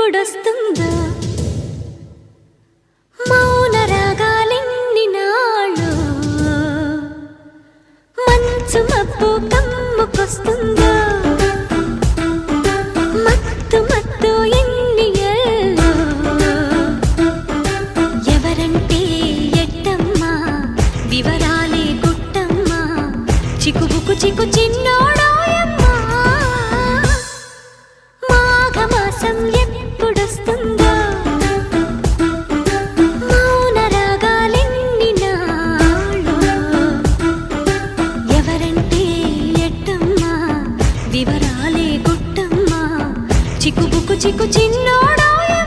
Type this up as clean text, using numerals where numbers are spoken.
ఎప్పుడొస్తుందో మౌన రాగాలెన్ని నాళ్ళు మంచు మబ్బు కమ్ముకొస్తుందో మత్తు మత్తు ఎన్ని ఏళ్ళు ఎవరంటే ఎట్టమ్మా వివరాలే గుట్టమ్మా చిక్కుబుకు చిక్కు చిన్నోడాయమ్మా మాఘమాసం ఎప్పుడొస్తుందో మౌన రాగాలెన్ని నాళ్ళు ఎవరంటే ఎట్టమ్మా వివరాలే గుట్టమ్మా చిక్కుబుకు చిక్కు చిన్నోడాయమ్మా